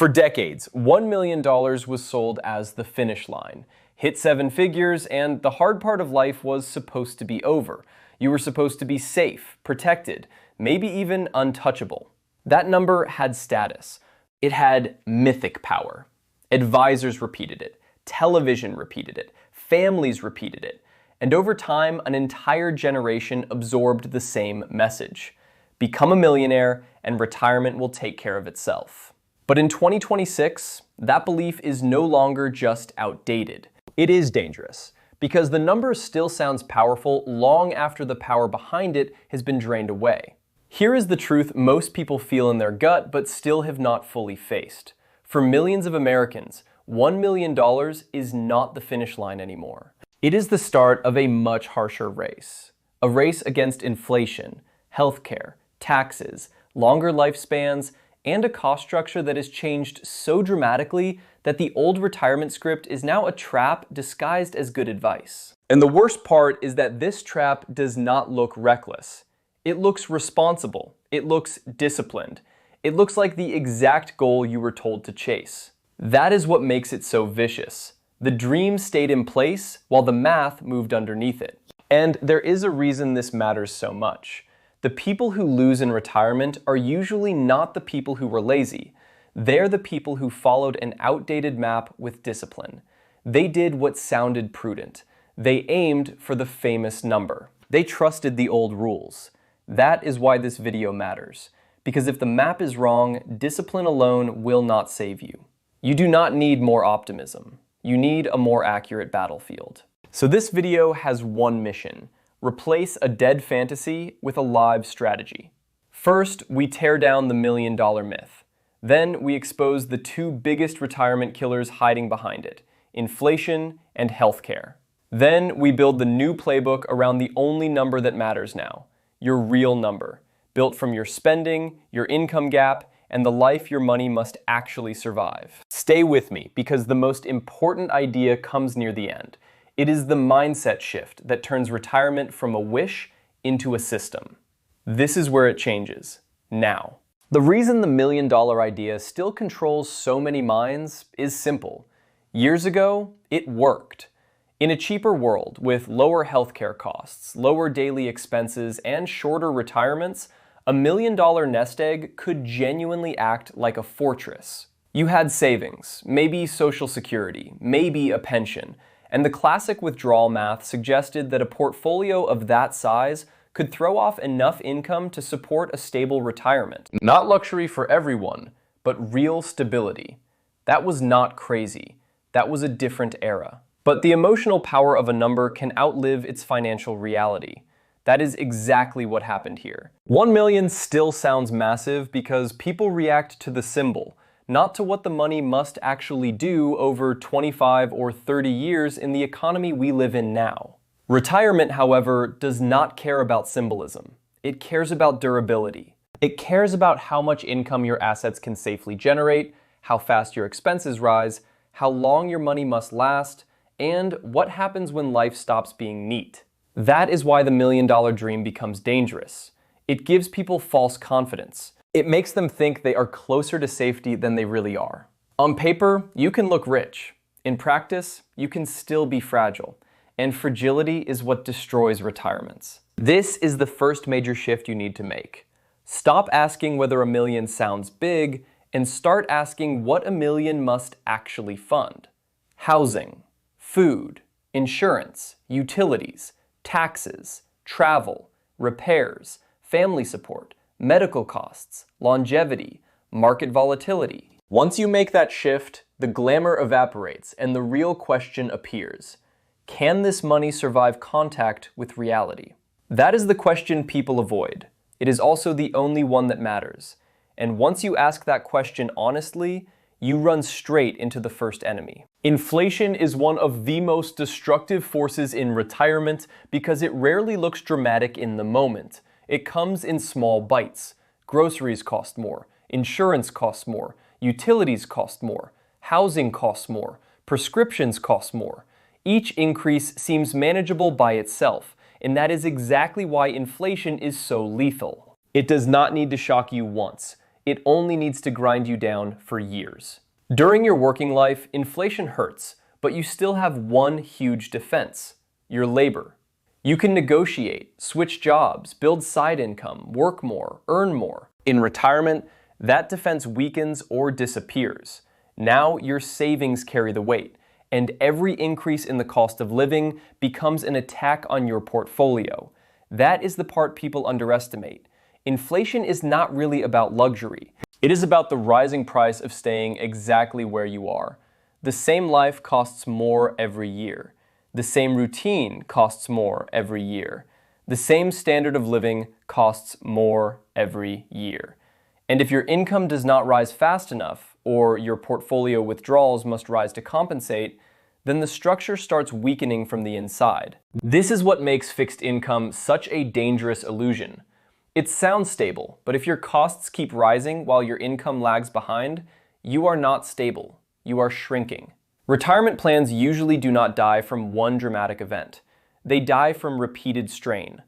For decades, $1 million was sold as the finish line. Hit seven figures, and the hard part of life was supposed to be over. You were supposed to be safe, protected, maybe even untouchable. That number had status. It had mythic power. Advisors repeated it, television repeated it, families repeated it, and over time, an entire generation absorbed the same message. Become a millionaire, and retirement will take care of itself. But in 2026, that belief is no longer just outdated. It is dangerous, because the number still sounds powerful long after the power behind it has been drained away. Here is the truth most people feel in their gut but still have not fully faced. For millions of Americans, $1 million is not the finish line anymore. It is the start of a much harsher race. A race against inflation, healthcare, taxes, longer lifespans, and a cost structure that has changed so dramatically that the old retirement script is now a trap disguised as good advice. And the worst part is that this trap does not look reckless. It looks responsible. It looks disciplined. It looks like the exact goal you were told to chase. That is what makes it so vicious. The dream stayed in place while the math moved underneath it. And there is a reason this matters so much. The people who lose in retirement are usually not the people who were lazy. They're the people who followed an outdated map with discipline. They did what sounded prudent. They aimed for the famous number. They trusted the old rules. That is why this video matters. Because if the map is wrong, discipline alone will not save you. You do not need more optimism. You need a more accurate battlefield. So this video has one mission. Replace a dead fantasy with a live strategy. First, we tear down the $1 million myth. Then we expose the two biggest retirement killers hiding behind it, inflation and healthcare. Then we build the new playbook around the only number that matters now, your real number, built from your spending, your income gap, and the life your money must actually survive. Stay with me, because the most important idea comes near the end. It is the mindset shift that turns retirement from a wish into a system. This is where it changes, now. The reason the $1 million idea still controls so many minds is simple. Years ago, it worked. In a cheaper world, with lower healthcare costs, lower daily expenses, and shorter retirements, a $1 million nest egg could genuinely act like a fortress. You had savings, maybe Social Security, maybe a pension, and the classic withdrawal math suggested that a portfolio of that size could throw off enough income to support a stable retirement. Not luxury for everyone, but real stability. That was not crazy. That was a different era. But the emotional power of a number can outlive its financial reality. That is exactly what happened here. 1 million still sounds massive because people react to the symbol, not to what the money must actually do over 25 or 30 years in the economy we live in now. Retirement, however, does not care about symbolism. It cares about durability. It cares about how much income your assets can safely generate, how fast your expenses rise, how long your money must last, and what happens when life stops being neat. That is why the $1 million dream becomes dangerous. It gives people false confidence. It makes them think they are closer to safety than they really are. On paper, you can look rich. In practice, you can still be fragile. And fragility is what destroys retirements. This is the first major shift you need to make. Stop asking whether $1 million sounds big, and start asking what $1 million must actually fund. Housing, food, insurance, utilities, taxes, travel, repairs, family support, medical costs, longevity, market volatility. Once you make that shift, the glamour evaporates and the real question appears. Can this money survive contact with reality? That is the question people avoid. It is also the only one that matters. And once you ask that question honestly, you run straight into the first enemy. Inflation is one of the most destructive forces in retirement because it rarely looks dramatic in the moment. It comes in small bites. Groceries cost more, insurance costs more, utilities cost more, housing costs more, prescriptions cost more. Each increase seems manageable by itself, and that is exactly why inflation is so lethal. It does not need to shock you once. it only needs to grind you down for years. During your working life, inflation hurts, but you still have one huge defense: your labor. You can negotiate, switch jobs, build side income, work more, earn more. In retirement, that defense weakens or disappears. Now your savings carry the weight, and every increase in the cost of living becomes an attack on your portfolio. That is the part people underestimate. Inflation is not really about luxury. It is about the rising price of staying exactly where you are. The same life costs more every year. The same routine costs more every year. The same standard of living costs more every year. And if your income does not rise fast enough, or your portfolio withdrawals must rise to compensate, then the structure starts weakening from the inside. This is what makes fixed income such a dangerous illusion. It sounds stable, but if your costs keep rising while your income lags behind, you are not stable. You are shrinking. Retirement plans usually do not die from one dramatic event. They die from repeated strain.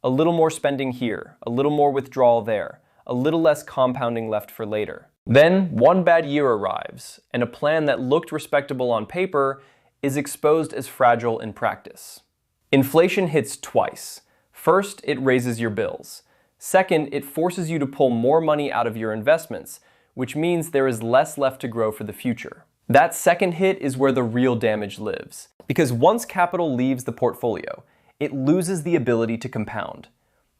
A little more spending here, a little more withdrawal there, a little less compounding left for later. Then one bad year arrives, and a plan that looked respectable on paper is exposed as fragile in practice. Inflation hits twice. First, it raises your bills. Second, it forces you to pull more money out of your investments, which means there is less left to grow for the future. That second hit is where the real damage lives, because once capital leaves the portfolio, it loses the ability to compound.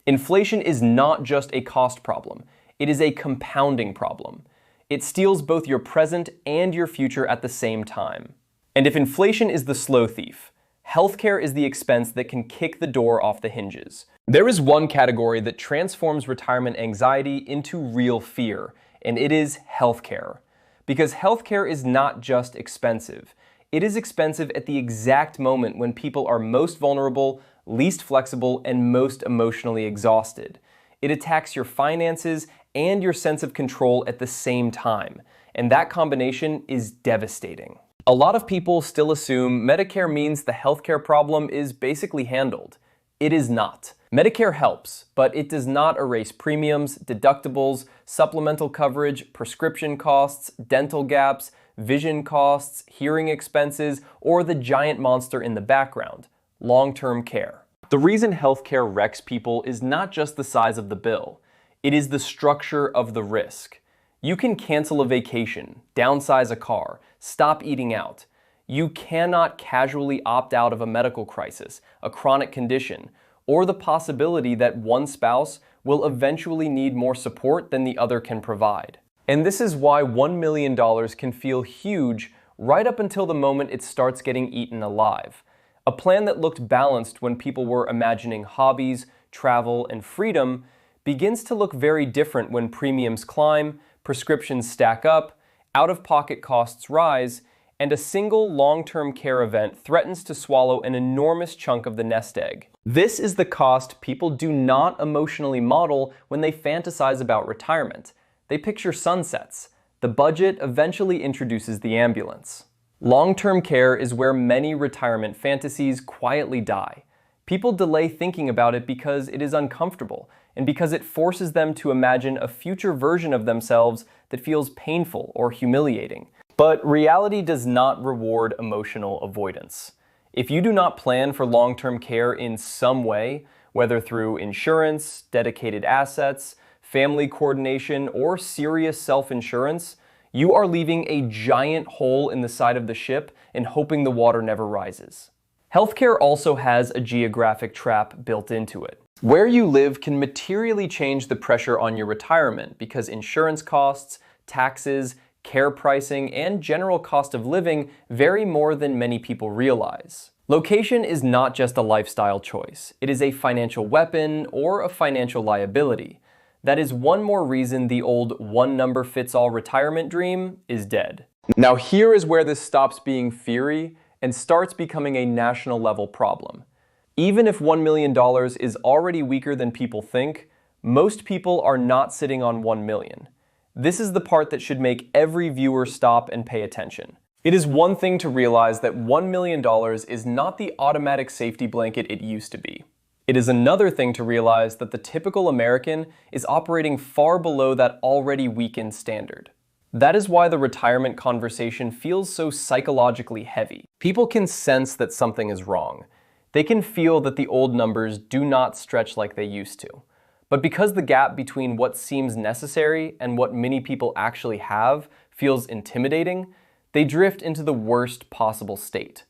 Inflation is not just a cost problem, it is a compounding problem. It steals both your present and your future at the same time. And if inflation is the slow thief, healthcare is the expense that can kick the door off the hinges. There is one category that transforms retirement anxiety into real fear, and it is healthcare. Because healthcare is not just expensive. It is expensive at the exact moment when people are most vulnerable, least flexible, and most emotionally exhausted. It attacks your finances and your sense of control at the same time, and that combination is devastating. A lot of people still assume Medicare means the healthcare problem is basically handled. It is not. Medicare helps, but it does not erase premiums, deductibles, supplemental coverage, prescription costs, dental gaps, vision costs, hearing expenses, or the giant monster in the background, long-term care. The reason healthcare wrecks people is not just the size of the bill. It is the structure of the risk. You can cancel a vacation, downsize a car, stop eating out. You cannot casually opt out of a medical crisis, a chronic condition, or the possibility that one spouse will eventually need more support than the other can provide. And this is why $1 million can feel huge right up until the moment it starts getting eaten alive. A plan that looked balanced when people were imagining hobbies, travel, and freedom begins to look very different when premiums climb, prescriptions stack up, out-of-pocket costs rise, and a single long-term care event threatens to swallow an enormous chunk of the nest egg. This is the cost people do not emotionally model when they fantasize about retirement. They picture sunsets. The budget eventually introduces the ambulance. Long-term care is where many retirement fantasies quietly die. People delay thinking about it because it is uncomfortable, and because it forces them to imagine a future version of themselves that feels painful or humiliating. But reality does not reward emotional avoidance. If you do not plan for long-term care in some way, whether through insurance, dedicated assets, family coordination, or serious self-insurance, you are leaving a giant hole in the side of the ship and hoping the water never rises. Healthcare also has a geographic trap built into it. Where you live can materially change the pressure on your retirement because insurance costs, taxes, care pricing, and general cost of living vary more than many people realize. Location is not just a lifestyle choice. It is a financial weapon or a financial liability. That is one more reason the old one-number-fits-all retirement dream is dead. Now here is where this stops being theory and starts becoming a national level problem. Even if $1 million is already weaker than people think, most people are not sitting on $1 million. This is the part that should make every viewer stop and pay attention. It is one thing to realize that $1 million is not the automatic safety blanket it used to be. It is another thing to realize that the typical American is operating far below that already weakened standard. That is why the retirement conversation feels so psychologically heavy. People can sense that something is wrong. They can feel that the old numbers do not stretch like they used to. But because the gap between what seems necessary and what many people actually have feels intimidating, they drift into the worst possible state.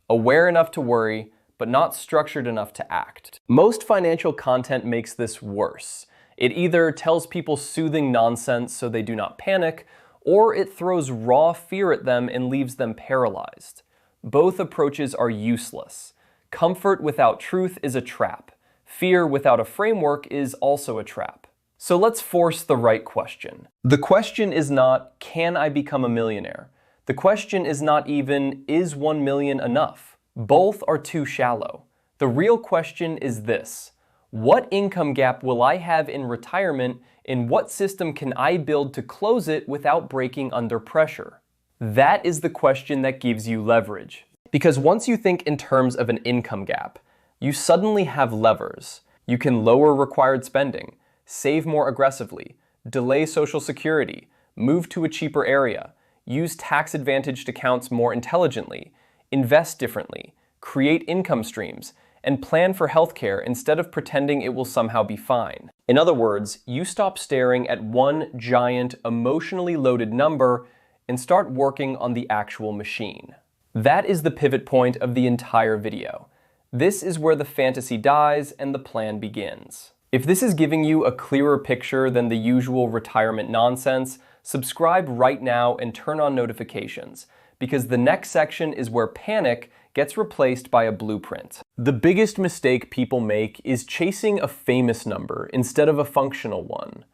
Aware enough to worry, but not structured enough to act. Most financial content makes this worse. It either tells people soothing nonsense so they do not panic, or it throws raw fear at them and leaves them paralyzed. Both approaches are useless. Comfort without truth is a trap. Fear without a framework is also a trap. So let's force the right question. The question is not, can I become a millionaire? The question is not even, is 1 million enough? Both are too shallow. The real question is this: what income gap will I have in retirement, and what system can I build to close it without breaking under pressure? That is the question that gives you leverage. Because once you think in terms of an income gap, you suddenly have levers. You can lower required spending, save more aggressively, delay Social Security, move to a cheaper area, use tax-advantaged accounts more intelligently, invest differently, create income streams, and plan for healthcare instead of pretending it will somehow be fine. In other words, you stop staring at one giant, emotionally loaded number and start working on the actual machine. That is the pivot point of the entire video. This is where the fantasy dies and the plan begins. If this is giving you a clearer picture than the usual retirement nonsense, subscribe right now and turn on notifications, because the next section is where panic gets replaced by a blueprint. The biggest mistake people make is chasing a famous number instead of a functional one.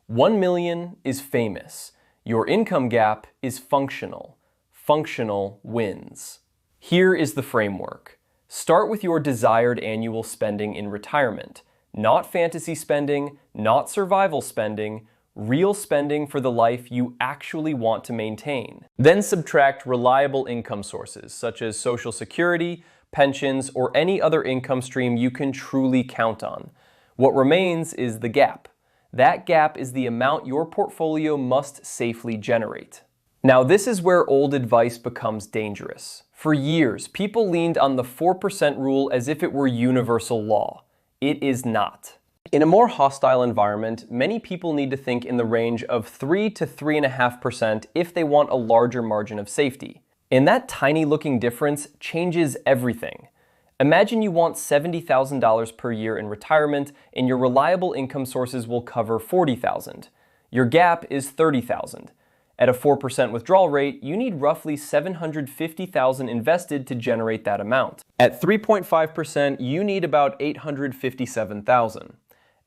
1 million is famous. Your income gap is functional. Functional wins. Here is the framework. Start with your desired annual spending in retirement. Not fantasy spending, not survival spending, real spending for the life you actually want to maintain. Then subtract reliable income sources such as Social Security, pensions, or any other income stream you can truly count on. What remains is the gap. That gap is the amount your portfolio must safely generate. Now, this is where old advice becomes dangerous. For years, people leaned on the 4% rule as if it were universal law. It is not. In a more hostile environment, many people need to think in the range of 3 to 3.5% if they want a larger margin of safety. And that tiny looking difference changes everything. Imagine you want $70,000 per year in retirement and your reliable income sources will cover $40,000. Your gap is $30,000. At a 4% withdrawal rate, you need roughly $750,000 invested to generate that amount. At 3.5%, you need about $857,000.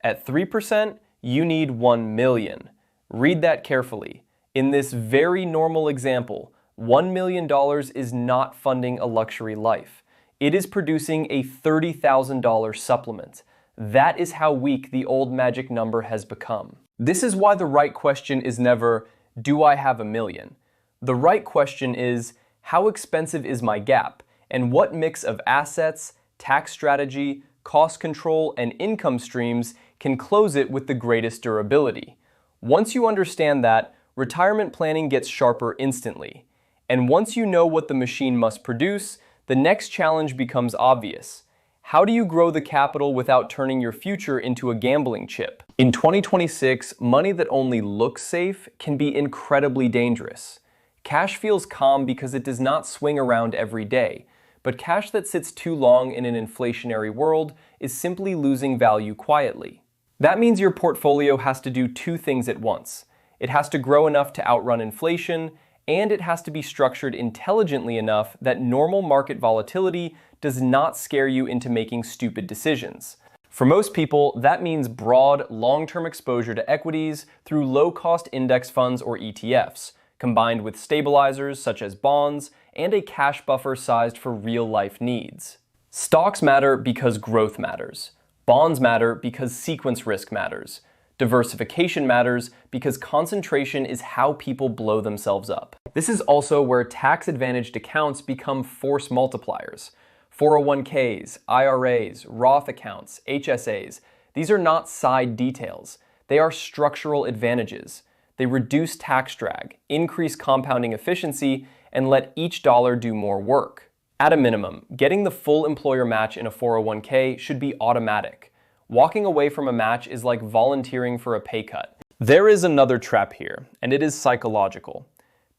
At 3%, you need $1 million. Read that carefully. In this very normal example, $1 million is not funding a luxury life. It is producing a $30,000 supplement. That is how weak the old magic number has become. This is why the right question is never, do I have $1 million? The right question is, how expensive is my gap? And what mix of assets, tax strategy, cost control, and income streams can close it with the greatest durability? Once you understand that, retirement planning gets sharper instantly. And once you know what the machine must produce, the next challenge becomes obvious. How do you grow the capital without turning your future into a gambling chip? In 2026, money that only looks safe can be incredibly dangerous. Cash feels calm because it does not swing around every day, but cash that sits too long in an inflationary world is simply losing value quietly. That means your portfolio has to do two things at once. It has to grow enough to outrun inflation, and it has to be structured intelligently enough that normal market volatility does not scare you into making stupid decisions. For most people, that means broad, long-term exposure to equities through low-cost index funds or ETFs, combined with stabilizers such as bonds and a cash buffer sized for real-life needs. Stocks matter because growth matters. Bonds matter because sequence risk matters. Diversification matters because concentration is how people blow themselves up. This is also where tax-advantaged accounts become force multipliers. 401ks, IRAs, Roth accounts, HSAs, these are not side details. They are structural advantages. They reduce tax drag, increase compounding efficiency, and let each dollar do more work. At a minimum, getting the full employer match in a 401k should be automatic. Walking away from a match is like volunteering for a pay cut. There is another trap here, and it is psychological.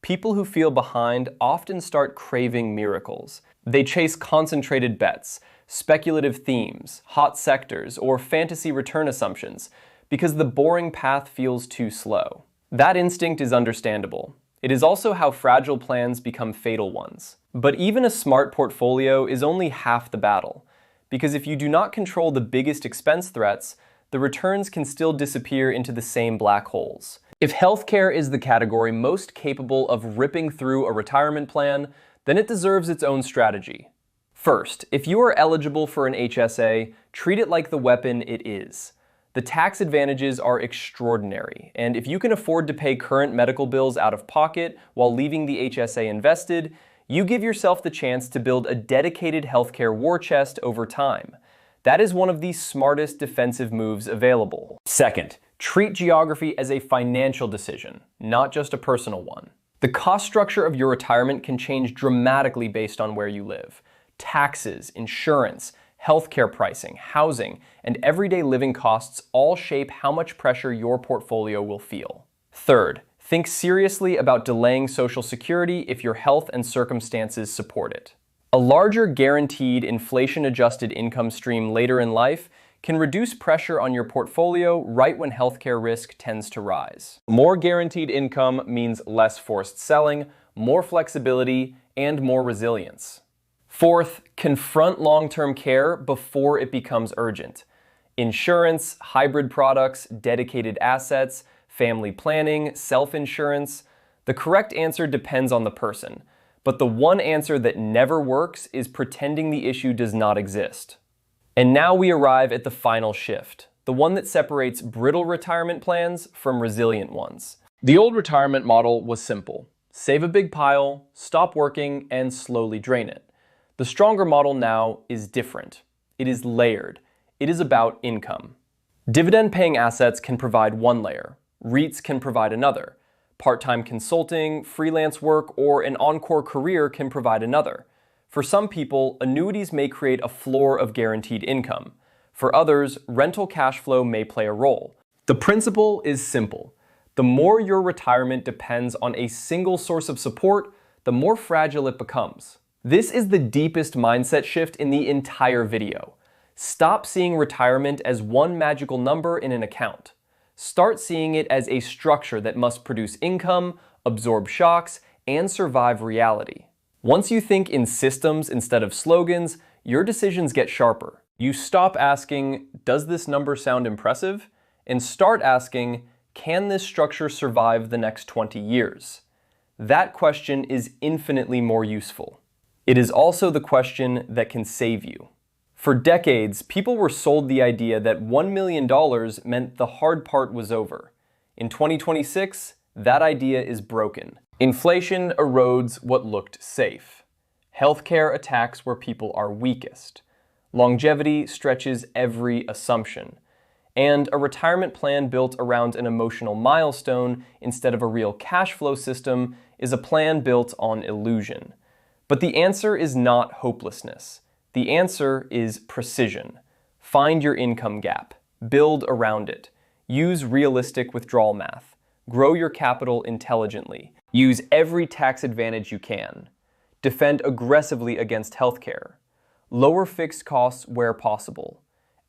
People who feel behind often start craving miracles. They chase concentrated bets, speculative themes, hot sectors, or fantasy return assumptions because the boring path feels too slow. That instinct is understandable. It is also how fragile plans become fatal ones. But even a smart portfolio is only half the battle, because if you do not control the biggest expense threats, the returns can still disappear into the same black holes. If healthcare is the category most capable of ripping through a retirement plan, then it deserves its own strategy. First, if you are eligible for an HSA, treat it like the weapon it is. The tax advantages are extraordinary, and if you can afford to pay current medical bills out of pocket while leaving the HSA invested, you give yourself the chance to build a dedicated healthcare war chest over time. That is one of the smartest defensive moves available. Second, treat geography as a financial decision, not just a personal one. The cost structure of your retirement can change dramatically based on where you live. Taxes, insurance, healthcare pricing, housing, and everyday living costs all shape how much pressure your portfolio will feel. Third, think seriously about delaying Social Security if your health and circumstances support it. A larger guaranteed inflation-adjusted income stream later in life can reduce pressure on your portfolio right when healthcare risk tends to rise. More guaranteed income means less forced selling, more flexibility, and more resilience. Fourth, confront long-term care before it becomes urgent. Insurance, hybrid products, dedicated assets, family planning, self-insurance. The correct answer depends on the person, but the one answer that never works is pretending the issue does not exist. And now we arrive at the final shift, the one that separates brittle retirement plans from resilient ones. The old retirement model was simple. Save a big pile, stop working, and slowly drain it. The stronger model now is different. It is layered. It is about income. Dividend-paying assets can provide one layer. REITs can provide another. Part-time consulting, freelance work, or an encore career can provide another. For some people, annuities may create a floor of guaranteed income. For others, rental cash flow may play a role. The principle is simple. The more your retirement depends on a single source of support, the more fragile it becomes. This is the deepest mindset shift in the entire video. Stop seeing retirement as one magical number in an account. Start seeing it as a structure that must produce income, absorb shocks, and survive reality. Once you think in systems instead of slogans, your decisions get sharper. You stop asking, does this number sound impressive? And start asking, can this structure survive the next 20 years? That question is infinitely more useful. It is also the question that can save you. For decades, people were sold the idea that $1 million meant the hard part was over. In 2026, that idea is broken. Inflation erodes what looked safe. Healthcare attacks where people are weakest. Longevity stretches every assumption. And a retirement plan built around an emotional milestone instead of a real cash flow system is a plan built on illusion. But the answer is not hopelessness. The answer is precision. Find your income gap. Build around it. Use realistic withdrawal math. Grow your capital intelligently. Use every tax advantage you can. Defend aggressively against healthcare. Lower fixed costs where possible.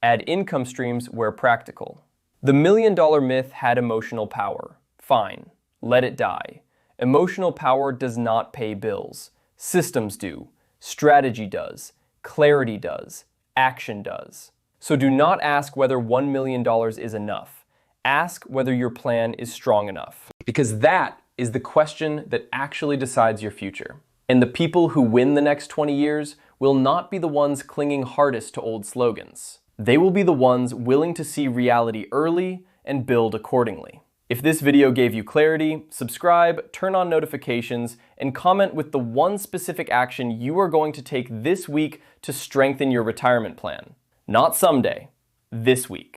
Add income streams where practical. The $1 million myth had emotional power. Fine. Let it die. Emotional power does not pay bills. Systems do. Strategy does. Clarity does. Action does. So do not ask whether $1 million is enough. Ask whether your plan is strong enough. Because that is the question that actually decides your future. And the people who win the next 20 years will not be the ones clinging hardest to old slogans. They will be the ones willing to see reality early and build accordingly. If this video gave you clarity, subscribe, turn on notifications, and comment with the one specific action you are going to take this week to strengthen your retirement plan. Not someday, this week.